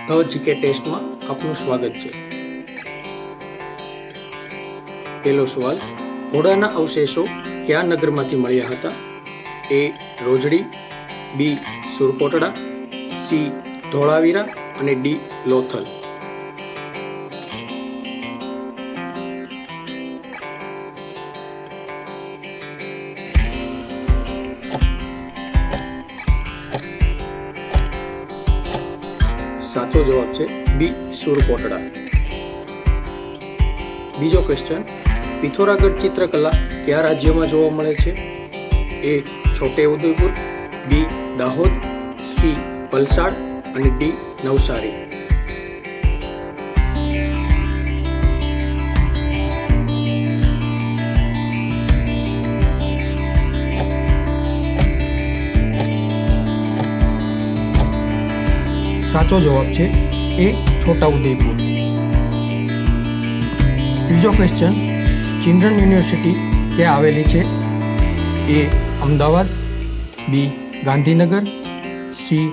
The GK ટેસ્ટમાં આપનું સ્વાગત છે. પહેલો સવાલ, ઘોડાના અવશેષો કયા નગરમાંથી મળ્યા હતા? એ રોજડી, બી સુરકોટડા, સી ધોળાવીરા અને ડી લોથલ. સાચો જવાબ છે બી સુરકોટડા. બીજો ક્વેશ્ચન, પિથોરાગઢ ચિત્રકલા કયા રાજ્યમાં જોવા મળે છે? એ છોટે ઉદેપુર, બી દાહોદ, સી વલસાડ અને ડી નવસારી. સાચો જવાબ છે એ છોટા ઉદેપુર. ત્રીજો ક્વેશ્ચન, ચિલ્ડ્રન યુનિવર્સિટી ક્યાં આવેલી છે? એ અમદાવાદ, બી ગાંધીનગર, સી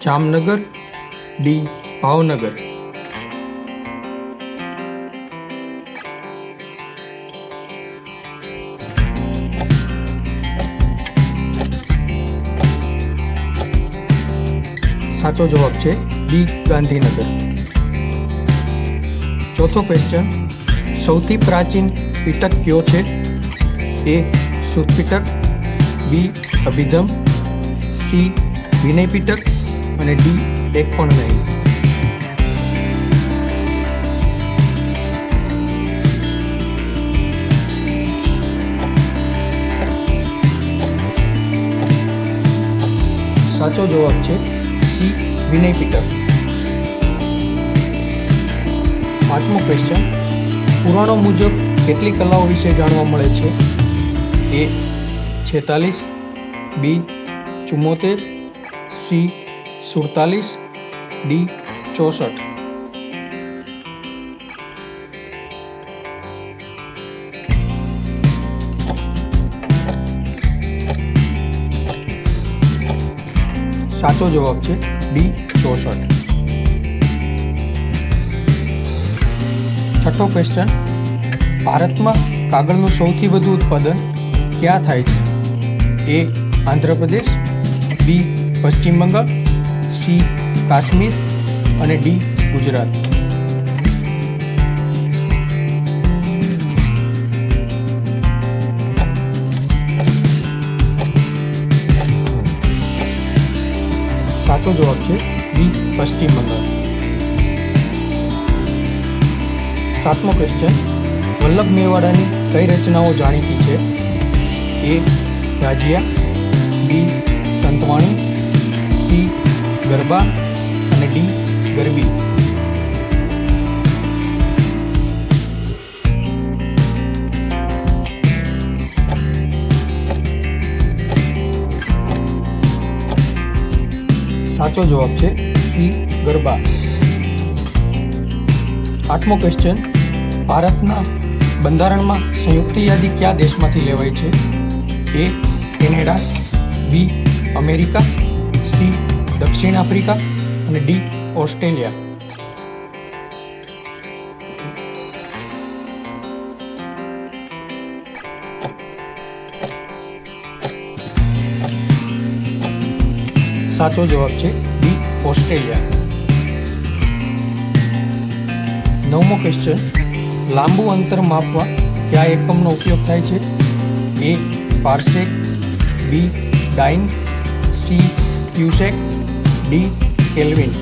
જામનગર, ડી ભાવનગર. સાચો જવાબ છે બી ગાંધીનગર. ચોથો ક્વેશ્ચન, સૌથી પ્રાચીન પીટક કયો છે? એ સુત પીટક, બી અભિધમ, સી વિનય પીટક અને ડી એક પણ નહીં. સાચો જવાબ છે સી વિનય પીટક. પાંચમો ક્વેશ્ચન, પુરાણો મુજબ કેટલી કલાઓ વિશે જાણવા મળે છે? એ 46, બી 74, સી 47, ડી 64. સાચો જવાબ છે ડી 64. છઠ્ઠો ક્વેશ્ચન, ભારતમાં કાગળનું સૌથી વધુ ઉત્પાદન ક્યાં થાય છે? એ આંધ્રપ્રદેશ, બી પશ્ચિમ બંગાળ, સી કાશ્મીર અને ડી ગુજરાત. સાચો જવાબ છે બી પશ્ચિમ બંગાળ. સાતમો ક્વેશ્ચન, વલ્લભ મેવાડાની કઈ રચનાઓ જાણીતી છે? એ રાજ્યા, બી સંતવાણી, સી ગરબા અને ડી ગરબી. સાચો જવાબ છે સી ગરબા. આઠમો ક્વેશ્ચન, ભારતના બંધારણમાં સંયુક્ત યાદી કયા દેશમાંથી લેવાય છે? એ કેનેડા, બી અમેરિકા, સી દક્ષિણ આફ્રિકા અને ડી ઓસ્ટ્રેલિયા. સાચો જવાબ છે ડી ઓસ્ટ્રેલિયા. નવમો ક્વેશ્ચન, લાંબુ અંતર માપવા કયા એકમનો ઉપયોગ થાય છે? એ પાર્સેક, બી ડાઇન, સી ક્યુસેક, ડી કેલ્વિન.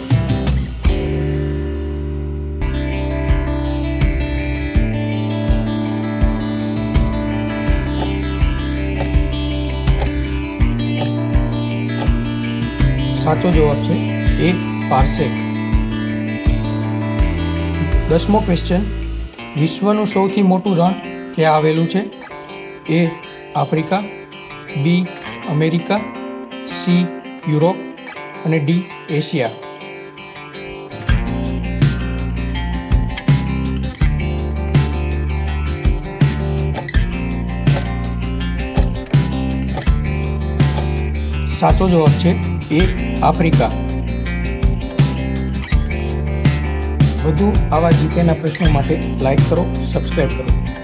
સાચો જવાબ છે એ પાર્સેક. 10મો ક્વેશ્ચન, વિશ્વનું સૌથી મોટું રણ ક્યાં આવેલું છે? A Africa, B America, C Europe અને ડી એશિયા. સાચો જવાબ છે એ આફ્રિકા. વધુ આવા જીકેના પ્રશ્નો માટે લાઈક કરો, સબસ્ક્રાઈબ કરો.